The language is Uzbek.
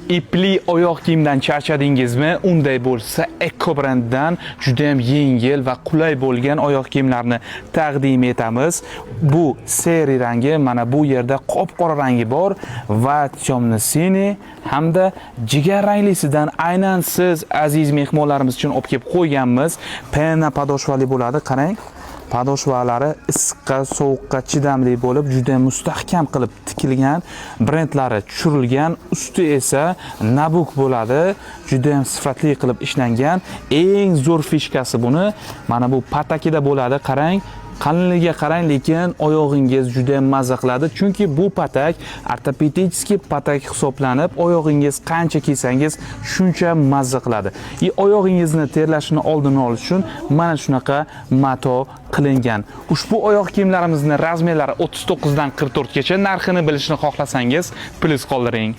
ipli oyoq kiyimdan charchadingizmi? Unday bo'lsa, Eko brenddan juda ham yengil va qulay bo'lgan oyoq kiyimlarni taqdim etamiz. Bu seri rangi, mana bu yerda qop-qora rangi bor va temno-siniy hamda jigar ranglisidan aynan siz aziz mehmonlarimiz uchun olib kelib qo'yganmiz. Penna podoshvali bo'ladi, qarang. Podoshvalari issiqqa, sovuqqa chidamli bo'lib, juda mustahkam qilib tikilgan, brendlari tushirilgan, usti esa nabuk bo'ladi. Juda ham sifatli qilib ishlangan. Eng zo'r fishkasi buni mana bu patakida bo'ladi, qarang. Qalinligiga qarang, lekin oyog'ingiz juda ham mazza qiladi, chunki bu patak ortopediskiy patak hisoblanib, oyog'ingiz qancha kiysangiz shuncha mazza qiladi. Oyog'ingizni terlashini oldini olish uchun mana shunaqa mato qilingan. Ushbu oyoq kiyimlarimizning razmerlari 39 dan 44 gacha. Narxini bilishni xohlasangiz, plyus qoldiring.